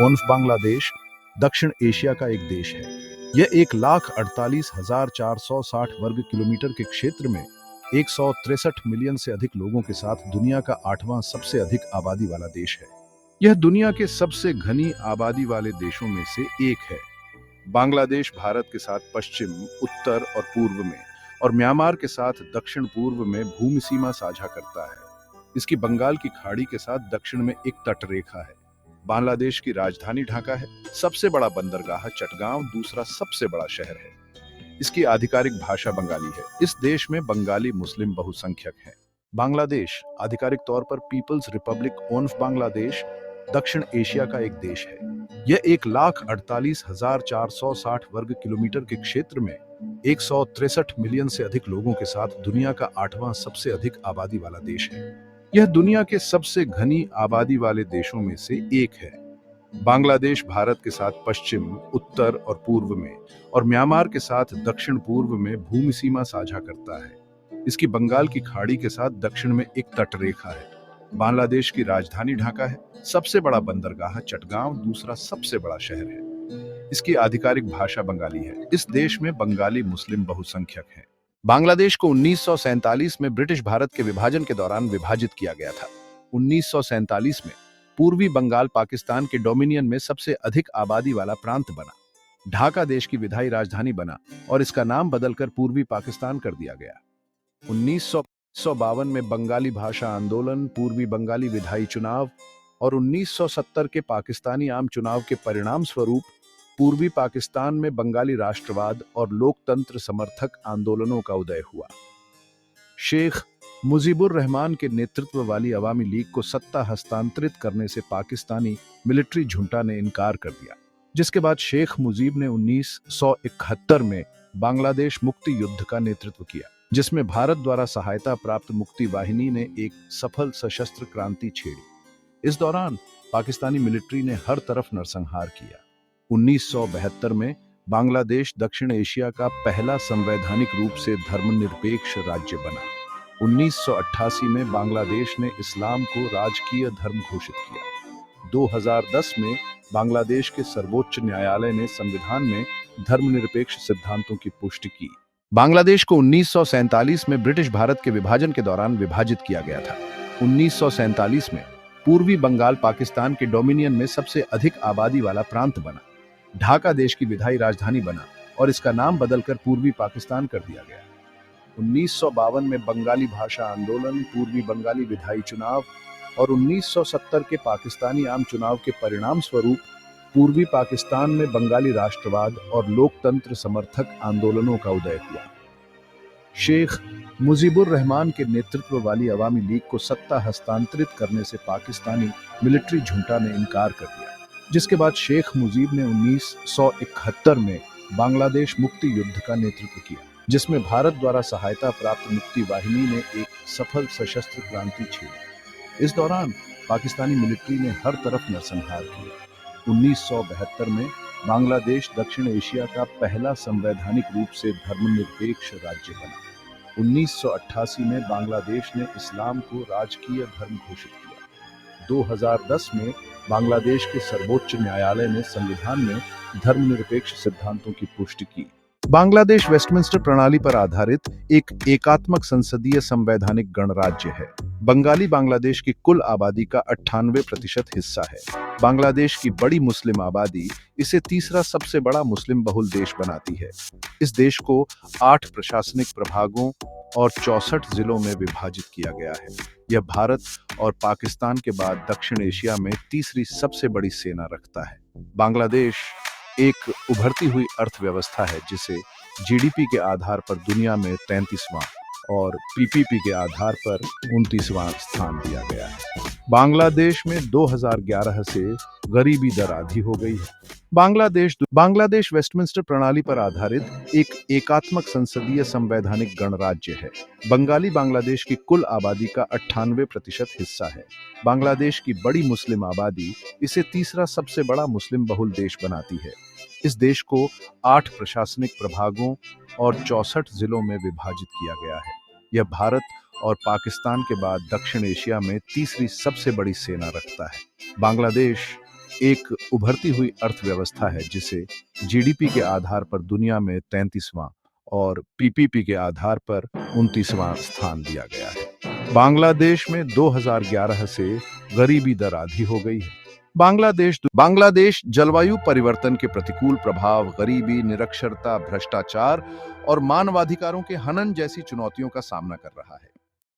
ओन्फ बांग्लादेश दक्षिण एशिया का एक देश है। यह 1,48,460 वर्ग किलोमीटर के क्षेत्र में 163 मिलियन से अधिक लोगों के साथ दुनिया का 8वां सबसे अधिक आबादी वाला देश है। यह दुनिया के सबसे घनी आबादी वाले देशों में से एक है। बांग्लादेश भारत के साथ पश्चिम, उत्तर और पूर्व में और म्यांमार के साथ दक्षिण पूर्व में भूमि सीमा साझा करता है। इसकी बंगाल की खाड़ी के साथ दक्षिण में एक तटरेखा है। बांग्लादेश की राजधानी ढाका है। सबसे बड़ा बंदरगाह चटगांव दूसरा सबसे बड़ा शहर है। इसकी आधिकारिक भाषा बंगाली है। इस देश में बंगाली मुस्लिम बहुसंख्यक हैं। बांग्लादेश आधिकारिक तौर पर पीपल्स रिपब्लिक ओन्फ बांग्लादेश दक्षिण एशिया का एक देश है। यह 1,48,460 वर्ग किलोमीटर के क्षेत्र में 163 मिलियन से अधिक लोगों के साथ दुनिया का 8वां सबसे अधिक आबादी वाला देश है। यह दुनिया के सबसे घनी आबादी वाले देशों में से एक है। बांग्लादेश भारत के साथ पश्चिम, उत्तर और पूर्व में और म्यांमार के साथ दक्षिण पूर्व में भूमि सीमा साझा करता है। इसकी बंगाल की खाड़ी के साथ दक्षिण में एक तटरेखा है। बांग्लादेश की राजधानी ढाका है। सबसे बड़ा बंदरगाह चटगांव दूसरा सबसे बड़ा शहर है। इसकी आधिकारिक भाषा बंगाली है। इस देश में बंगाली मुस्लिम बहुसंख्यक हैं। बांग्लादेश को 1947 में ब्रिटिश भारत के विभाजन के दौरान विभाजित किया गया था। 1947 में पूर्वी बंगाल पाकिस्तान के डोमिनियन में सबसे अधिक आबादी वाला प्रांत बना। ढाका देश की विधायी राजधानी बना और इसका नाम बदलकर पूर्वी पाकिस्तान कर दिया गया। 1952 में बंगाली भाषा आंदोलन, पूर्वी बंगाली विधायी चुनाव और 1970 के पाकिस्तानी आम चुनाव के परिणाम स्वरूप पूर्वी पाकिस्तान में बंगाली राष्ट्रवाद और लोकतंत्र समर्थक आंदोलनों का उदय हुआ। शेख मुजीबुर रहमान के नेतृत्व वाली अवामी लीग को सत्ता हस्तांतरित करने से पाकिस्तानी मिलिट्री झुंटा ने इनकार कर दिया, जिसके बाद शेख मुजीब ने 1971 में बांग्लादेश मुक्ति युद्ध का नेतृत्व किया, जिसमें भारत द्वारा सहायता प्राप्त मुक्ति वाहिनी ने एक सफल सशस्त्र क्रांति छेड़ी। इस दौरान पाकिस्तानी मिलिट्री ने हर तरफ नरसंहार किया। 1972 में बांग्लादेश दक्षिण एशिया का पहला संवैधानिक रूप से धर्मनिरपेक्ष राज्य बना। 1988 में बांग्लादेश ने इस्लाम को राजकीय धर्म घोषित किया। 2010 में बांग्लादेश के सर्वोच्च न्यायालय ने संविधान में धर्मनिरपेक्ष सिद्धांतों की पुष्टि की। बांग्लादेश को 1947 में ब्रिटिश भारत के विभाजन के दौरान विभाजित किया गया था। 1947 में पूर्वी बंगाल पाकिस्तान के डोमिनियन में सबसे अधिक आबादी वाला प्रांत बना। ढाका देश की विधायी राजधानी बना और इसका नाम बदलकर पूर्वी पाकिस्तान कर दिया गया। 1952 में बंगाली भाषा आंदोलन, पूर्वी बंगाली विधायी चुनाव और 1970 के पाकिस्तानी आम चुनाव के परिणाम स्वरूप पूर्वी पाकिस्तान में बंगाली राष्ट्रवाद और लोकतंत्र समर्थक आंदोलनों का उदय हुआ। शेख मुजीबुर रहमान के नेतृत्व वाली अवामी लीग को सत्ता हस्तांतरित करने से पाकिस्तानी मिलिट्री झुंटा ने इनकार कर दिया, जिसके बाद शेख मुजीब ने 1971 में बांग्लादेश मुक्ति युद्ध का नेतृत्व किया, जिसमें भारत द्वारा सहायता प्राप्त मुक्ति वाहिनी ने एक सफल सशस्त्र क्रांति छेड़ी। इस दौरान पाकिस्तानी मिलिट्री ने हर तरफ नरसंहार किया। 1972 में बांग्लादेश दक्षिण एशिया का पहला संवैधानिक रूप से धर्मनिरपेक्ष राज्य बना। 1988 में बांग्लादेश ने इस्लाम को राजकीय धर्म घोषित किया। 2010 में बांग्लादेश के सर्वोच्च न्यायालय ने संविधान में धर्मनिरपेक्ष सिद्धांतों की पुष्टि की। बांग्लादेश वेस्टमिंस्टर प्रणाली पर आधारित एक एकात्मक संसदीय संवैधानिक गणराज्य है। बंगाली बांग्लादेश की कुल आबादी का 98% हिस्सा है। बांग्लादेश की बड़ी मुस्लिम आबादी इसे तीसरा सबसे बड़ा मुस्लिम बहुल देश बनाती है। इस देश को 8 प्रशासनिक प्रभागों और 64 जिलों में विभाजित किया गया है। यह भारत और पाकिस्तान के बाद दक्षिण एशिया में तीसरी सबसे बड़ी सेना रखता है। बांग्लादेश एक उभरती हुई अर्थव्यवस्था है, जिसे जीडीपी के आधार पर दुनिया में 33वां और पीपीपी के आधार पर 29वां स्थान दिया गया है। बांग्लादेश में 2011 से गरीबी दर आधी हो गई है। बांग्लादेश वेस्टमिंस्टर प्रणाली पर आधारित एक एकात्मक संसदीय संवैधानिक गणराज्य है। बंगाली बांग्लादेश की कुल आबादी का 98% हिस्सा है। बांग्लादेश की बड़ी मुस्लिम आबादी इसे तीसरा सबसे बड़ा मुस्लिम बहुल देश बनाती है। इस देश को 8 प्रशासनिक प्रभागों और 64 जिलों में विभाजित किया गया है। यह भारत और पाकिस्तान के बाद दक्षिण एशिया में तीसरी सबसे बड़ी सेना रखता है। बांग्लादेश एक उभरती हुई अर्थव्यवस्था है जिसे जीडीपी के आधार पर दुनिया में 33वां और पीपीपी के आधार पर 29वां स्थान दिया गया है। बांग्लादेश में 2011 से गरीबी दर आधी हो गई है। बांग्लादेश जलवायु परिवर्तन के प्रतिकूल प्रभाव, गरीबी, निरक्षरता, भ्रष्टाचार और मानवाधिकारों के हनन जैसी चुनौतियों का सामना कर रहा है।